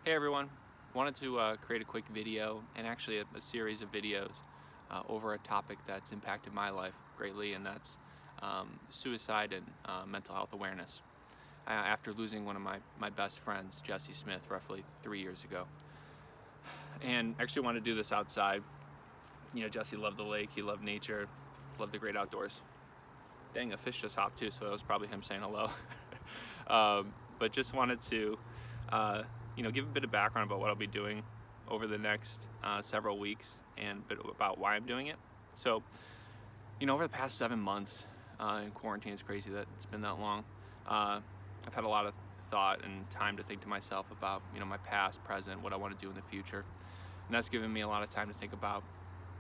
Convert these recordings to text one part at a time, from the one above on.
Hey everyone, wanted to create a quick video and actually a series of videos over a topic that's impacted my life greatly, and that's suicide and mental health awareness. After losing one of my best friends, Jesse Smith, roughly 3 years ago. And actually wanted to do this outside. You know, Jesse loved the lake, he loved nature, loved the great outdoors. Dang, a fish just hopped too, so that was probably him saying hello. But just wanted to give a bit of background about what I'll be doing over the next several weeks and a bit about why I'm doing it. So, over the past 7 months in quarantine, it's crazy that it's been that long. I've had a lot of thought and time to think to myself about, my past, present, what I want to do in the future. And that's given me a lot of time to think about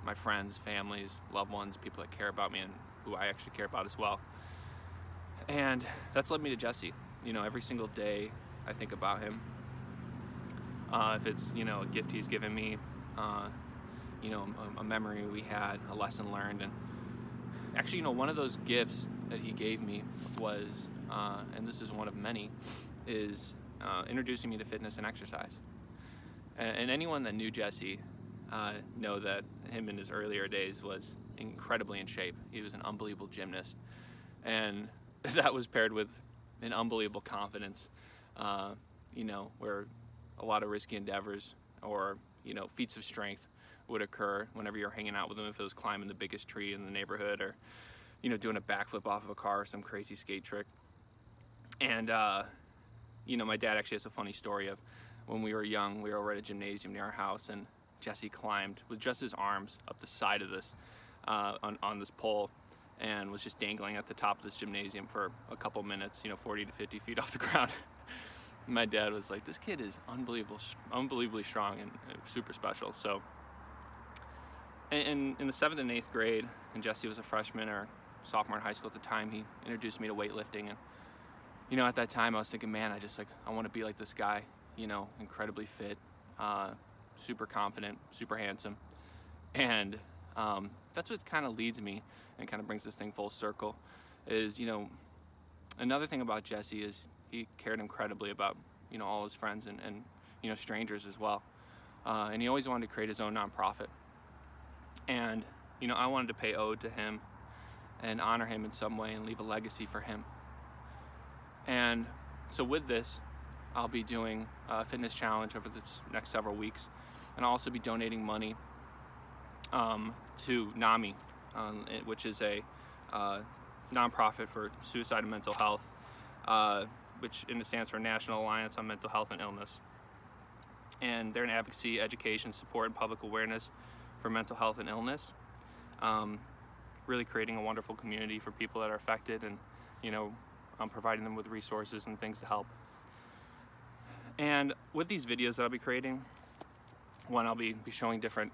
my friends, families, loved ones, people that care about me and who I actually care about as well. And that's led me to Jesse. Every single day I think about him. If it's, a gift he's given me, a memory we had, a lesson learned. And actually, one of those gifts that he gave me was, and this is one of many, is introducing me to fitness and exercise. And anyone that knew Jesse know that him in his earlier days was incredibly in shape. He was an unbelievable gymnast. And that was paired with an unbelievable confidence, where a lot of risky endeavors or, feats of strength would occur whenever you're hanging out with him, if it was climbing the biggest tree in the neighborhood or, doing a backflip off of a car or some crazy skate trick. And, my dad actually has a funny story of when we were young, we were over at a gymnasium near our house, and Jesse climbed with just his arms up the side of this, on this pole, and was just dangling at the top of this gymnasium for a couple minutes, 40 to 50 feet off the ground. My dad was like, this kid is unbelievably strong and super special. So in the 7th and 8th grade, and Jesse was a freshman or sophomore in high school at the time, he introduced me to weightlifting. And, at that time I was thinking, man, I want to be like this guy, incredibly fit, super confident, super handsome. And that's what kind of leads me and kind of brings this thing full circle is, another thing about Jesse is he cared incredibly about, all his friends and strangers as well. And he always wanted to create his own nonprofit. And, I wanted to pay ode to him and honor him in some way and leave a legacy for him. And so with this, I'll be doing a fitness challenge over the next several weeks. And I'll also be donating money to NAMI, which is a nonprofit for suicide and mental health, which stands for National Alliance on Mental Health and Illness. And they're an advocacy, education, support, and public awareness for mental health and illness, really creating a wonderful community for people that are affected and, providing them with resources and things to help. And with these videos that I'll be creating, one, I'll be showing different,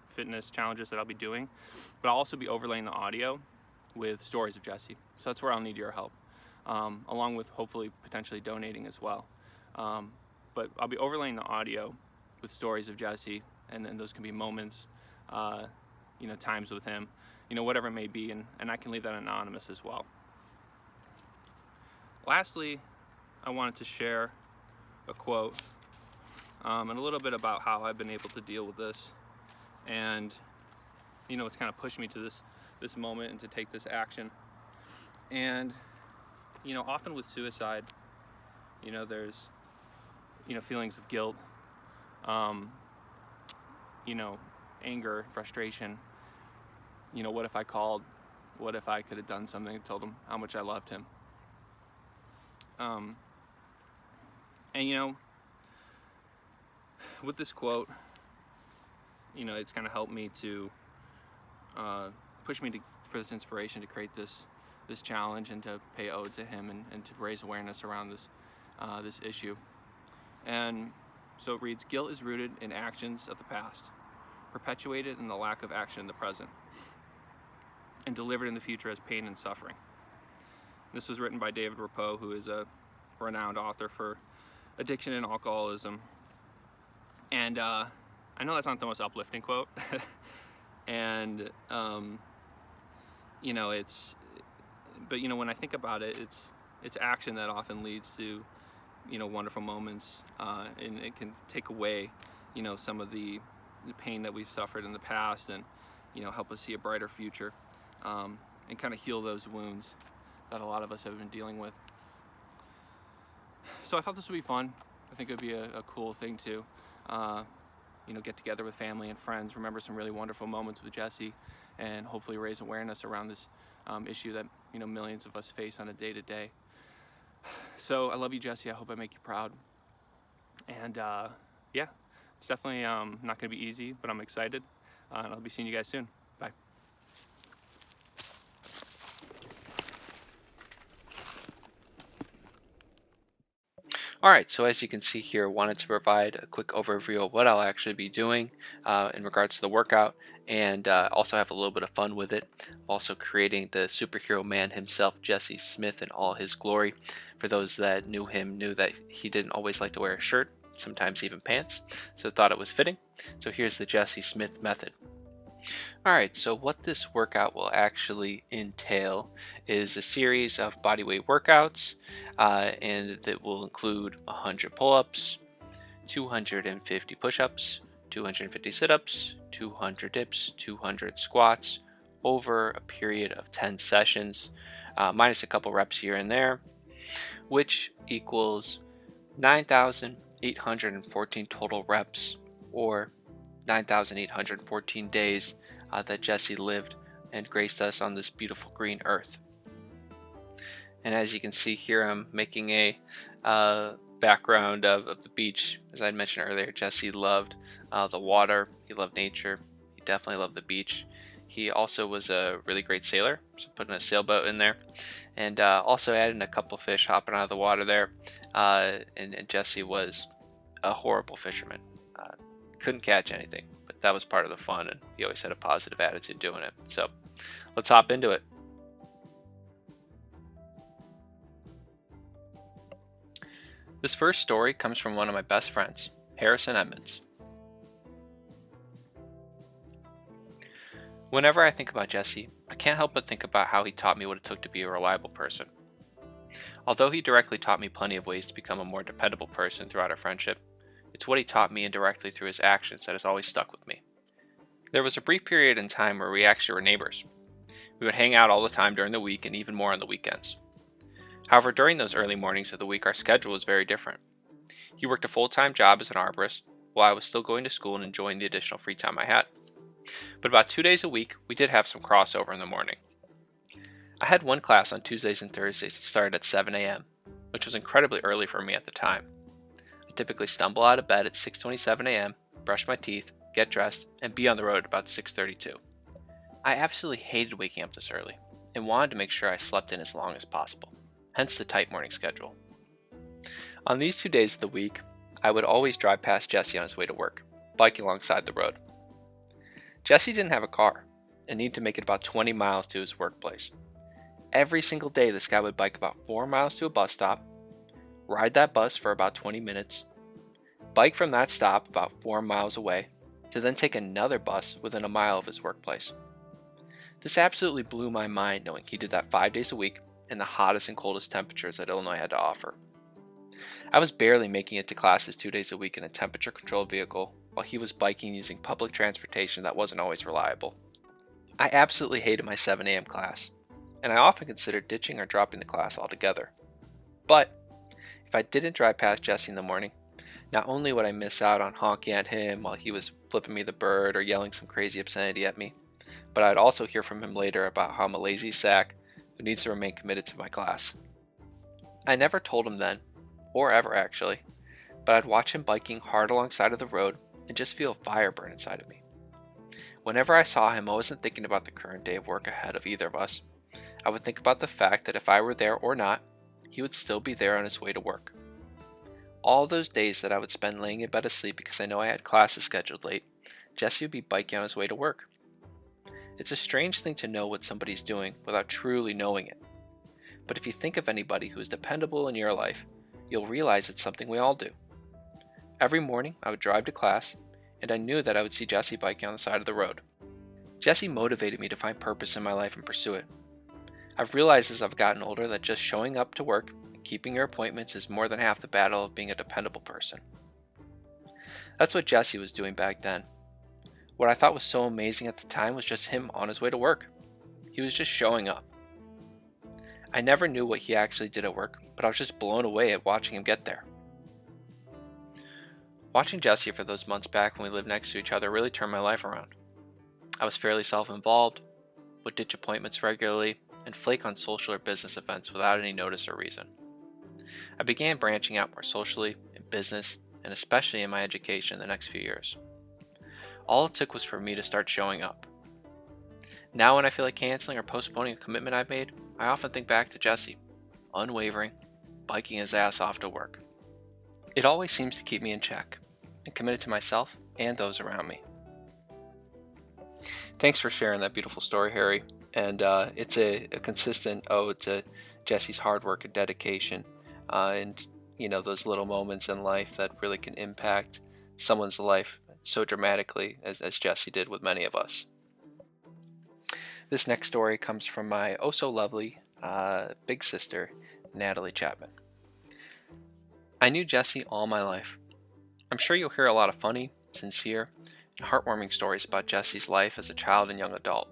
fitness challenges that I'll be doing, but I'll also be overlaying the audio with stories of Jesse. So that's where I'll need your help, along with hopefully potentially donating as well. But I'll be overlaying the audio with stories of Jesse, and then those can be moments, times with him, whatever it may be, and I can leave that anonymous as well. Lastly, I wanted to share a quote and a little bit about how I've been able to deal with this, and it's kind of pushed me to this moment and to take this action. And often with suicide, there's feelings of guilt, anger, frustration. What if I called? What if I could have done something and told him how much I loved him? And with this quote, it's kind of helped me to push me for this inspiration to create this challenge and to pay ode to him and to raise awareness around this issue. And so it reads, guilt is rooted in actions of the past, perpetuated in the lack of action in the present, and delivered in the future as pain and suffering. This was written by David Rappeau, who is a renowned author for addiction and alcoholism. And I know that's not the most uplifting quote, and when I think about it, it's action that often leads to wonderful moments, and it can take away, some of the pain that we've suffered in the past, and help us see a brighter future, and kind of heal those wounds that a lot of us have been dealing with. So I thought this would be fun. I think it would be a cool thing to get together with family and friends, remember some really wonderful moments with Jesse, and hopefully raise awareness around this issue that millions of us face on a day-to-day. So I love you, Jesse. I hope I make you proud. And yeah, it's definitely not going to be easy, but I'm excited. And I'll be seeing you guys soon. Bye. Alright, so as you can see here, I wanted to provide a quick overview of what I'll actually be doing in regards to the workout, and also have a little bit of fun with it. Also creating the superhero man himself, Jesse Smith, in all his glory. For those that knew him, knew that he didn't always like to wear a shirt, sometimes even pants, so thought it was fitting. So here's the Jesse Smith method. Alright, so what this workout will actually entail is a series of bodyweight workouts, and that will include 100 pull-ups, 250 push-ups, 250 sit-ups, 200 dips, 200 squats over a period of 10 sessions, minus a couple reps here and there, which equals 9,814 total reps, or 9,814 days that Jesse lived and graced us on this beautiful green earth. And as you can see here, I'm making a background of the beach. As I mentioned earlier, Jesse loved the water, he loved nature, he definitely loved the beach. He also was a really great sailor, so putting a sailboat in there, and also adding a couple fish hopping out of the water there. And Jesse was a horrible fisherman. Couldn't catch anything, but that was part of the fun, and he always had a positive attitude doing it. So let's hop into it. This first story comes from one of my best friends, Harrison Edmonds. Whenever I think about Jesse, I can't help but think about how he taught me what it took to be a reliable person. Although he directly taught me plenty of ways to become a more dependable person throughout our friendship, it's what he taught me indirectly through his actions that has always stuck with me. There was a brief period in time where we actually were neighbors. We would hang out all the time during the week and even more on the weekends. However, during those early mornings of the week, our schedule was very different. He worked a full-time job as an arborist, while I was still going to school and enjoying the additional free time I had. But about 2 days a week, we did have some crossover in the morning. I had one class on Tuesdays and Thursdays that started at 7 a.m., which was incredibly early for me at the time. I typically stumble out of bed at 6:27 a.m., brush my teeth, get dressed, and be on the road at about 6:32. I absolutely hated waking up this early, and wanted to make sure I slept in as long as possible, hence the tight morning schedule. On these 2 days of the week, I would always drive past Jesse on his way to work, biking alongside the road. Jesse didn't have a car, and needed to make it about 20 miles to his workplace. Every single day, this guy would bike about 4 miles to a bus stop, ride that bus for about 20 minutes, bike from that stop about 4 miles away, to then take another bus within a mile of his workplace. This absolutely blew my mind knowing he did that 5 days a week in the hottest and coldest temperatures that Illinois had to offer. I was barely making it to classes 2 days a week in a temperature-controlled vehicle, while he was biking using public transportation that wasn't always reliable. I absolutely hated my 7 a.m. class, and I often considered ditching or dropping the class altogether. But if I didn't drive past Jesse in the morning, not only would I miss out on honking at him while he was flipping me the bird or yelling some crazy obscenity at me, but I'd also hear from him later about how I'm a lazy sack who needs to remain committed to my class. I never told him then, or ever actually, but I'd watch him biking hard alongside of the road and just feel a fire burn inside of me. Whenever I saw him, I wasn't thinking about the current day of work ahead of either of us. I would think about the fact that if I were there or not, he would still be there on his way to work. All those days that I would spend laying in bed asleep because I know I had classes scheduled late, Jesse would be biking on his way to work. It's a strange thing to know what somebody's doing without truly knowing it. But if you think of anybody who is dependable in your life, you'll realize it's something we all do. Every morning I would drive to class, and I knew that I would see Jesse biking on the side of the road. Jesse motivated me to find purpose in my life and pursue it. I've realized as I've gotten older that just showing up to work Keeping your appointments is more than half the battle of being a dependable person. That's what Jesse was doing back then. What I thought was so amazing at the time was just him on his way to work. He was just showing up. I never knew what he actually did at work, but I was just blown away at watching him get there. Watching Jesse for those months back when we lived next to each other really turned my life around. I was fairly self-involved, would ditch appointments regularly, and flake on social or business events without any notice or reason. I began branching out more socially, in business, and especially in my education the next few years. All it took was for me to start showing up. Now when I feel like canceling or postponing a commitment I've made, I often think back to Jesse, unwavering, biking his ass off to work. It always seems to keep me in check, and committed to myself and those around me. Thanks for sharing that beautiful story, Harry. And it's a consistent ode to Jesse's hard work and dedication, and those little moments in life that really can impact someone's life so dramatically as Jesse did with many of us. This next story comes from my oh so lovely big sister, Natalie Chapman. I knew Jesse all my life. I'm sure you'll hear a lot of funny, sincere, and heartwarming stories about Jesse's life as a child and young adult,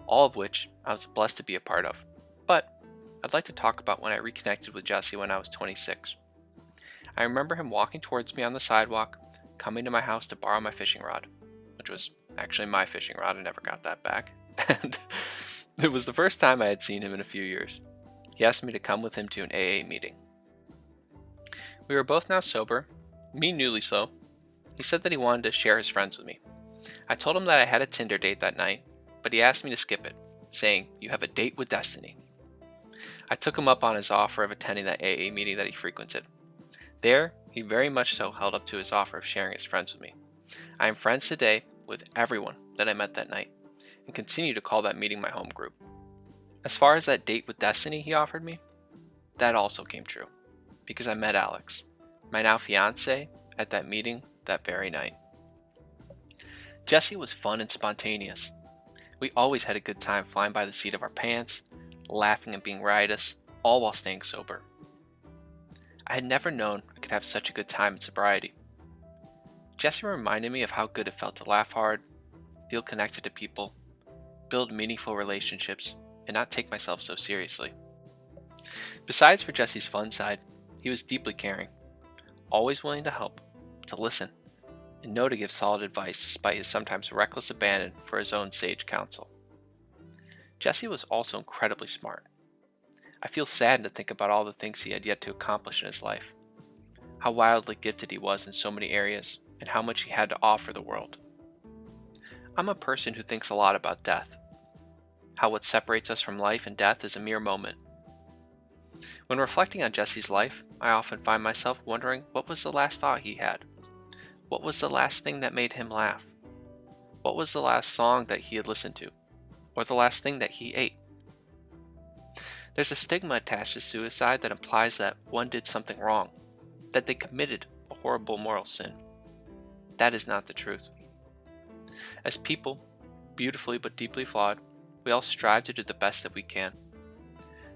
all of which I was blessed to be a part of. But I'd like to talk about when I reconnected with Jesse when I was 26. I remember him walking towards me on the sidewalk, coming to my house to borrow my fishing rod, which was actually my fishing rod. I never got that back. And it was the first time I had seen him in a few years. He asked me to come with him to an AA meeting. We were both now sober, me newly so. He said that he wanted to share his friends with me. I told him that I had a Tinder date that night, but he asked me to skip it, saying, "You have a date with destiny." I took him up on his offer of attending that AA meeting that he frequented. There, he very much so held up to his offer of sharing his friends with me. I am friends today with everyone that I met that night, and continue to call that meeting my home group. As far as that date with destiny he offered me, that also came true, because I met Alex, my now fiance, at that meeting that very night. Jesse was fun and spontaneous. We always had a good time flying by the seat of our pants, laughing and being riotous, all while staying sober. I had never known I could have such a good time in sobriety. Jesse reminded me of how good it felt to laugh hard, feel connected to people, build meaningful relationships, and not take myself so seriously. Besides for Jesse's fun side, he was deeply caring, always willing to help, to listen, and know to give solid advice despite his sometimes reckless abandon for his own sage counsel. Jesse was also incredibly smart. I feel saddened to think about all the things he had yet to accomplish in his life, how wildly gifted he was in so many areas, and how much he had to offer the world. I'm a person who thinks a lot about death, how what separates us from life and death is a mere moment. When reflecting on Jesse's life, I often find myself wondering what was the last thought he had? What was the last thing that made him laugh? What was the last song that he had listened to? Or the last thing that he ate? There's a stigma attached to suicide that implies that one did something wrong, that they committed a horrible moral sin. That is not the truth. As people, beautifully but deeply flawed, we all strive to do the best that we can.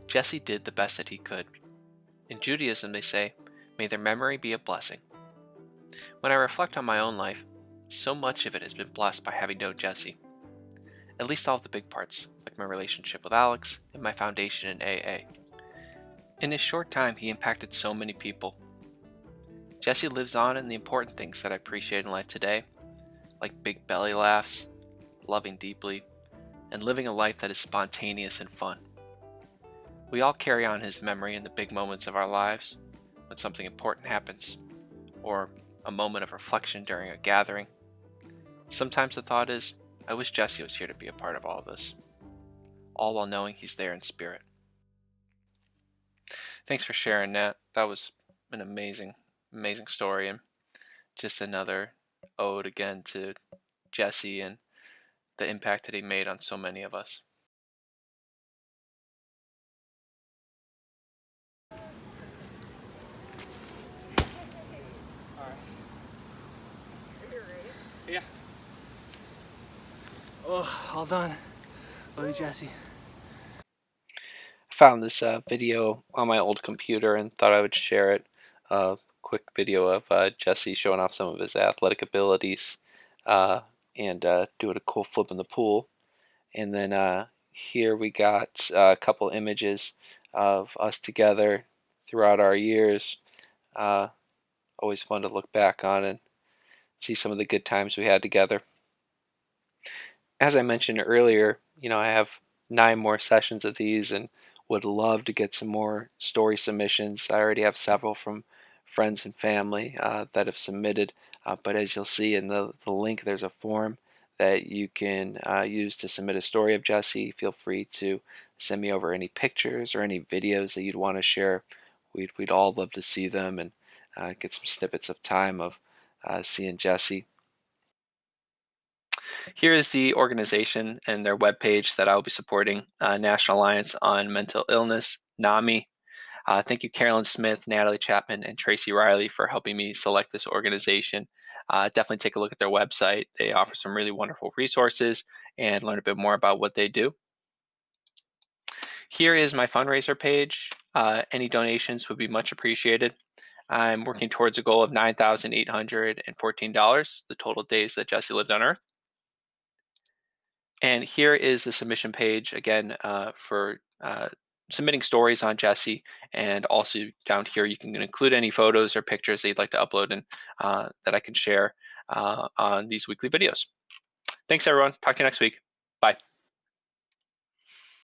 Jesse did the best that he could. In Judaism they say, "May their memory be a blessing." When I reflect on my own life, so much of it has been blessed by having known Jesse. At least all of the big parts, like my relationship with Alex and my foundation in AA. In his short time, he impacted so many people. Jesse lives on in the important things that I appreciate in life today, like big belly laughs, loving deeply, and living a life that is spontaneous and fun. We all carry on his memory in the big moments of our lives, when something important happens, or a moment of reflection during a gathering. Sometimes the thought is, I wish Jesse was here to be a part of all of this, all while knowing he's there in spirit. Thanks for sharing that. That was an amazing story, and just another ode again to Jesse and the impact that he made on so many of us. Yeah. Oh, all done. Love you, Jesse. I found this video on my old computer and thought I would share it. Quick video of Jesse showing off some of his athletic abilities and doing a cool flip in the pool. And then here we got a couple images of us together throughout our years. Always fun to look back on and see some of the good times we had together. As I mentioned earlier, I have 9 more sessions of these and would love to get some more story submissions. I already have several from friends and family that have submitted, but as you'll see in the link, there's a form that you can use to submit a story of Jesse. Feel free to send me over any pictures or any videos that you'd want to share. We'd all love to see them and get some snippets of time of seeing Jesse. Here is the organization and their webpage that I will be supporting, National Alliance on Mental Illness, NAMI. Thank you, Carolyn Smith, Natalie Chapman, and Tracy Riley for helping me select this organization. Definitely take a look at their website. They offer some really wonderful resources and learn a bit more about what they do. Here is my fundraiser page. Any donations would be much appreciated. I'm working towards a goal of $9,814, the total days that Jesse lived on Earth. And here is the submission page again for submitting stories on Jesse, and also down here you can include any photos or pictures that you'd like to upload and that I can share on these weekly videos. Thanks everyone. Talk to you next week. Bye.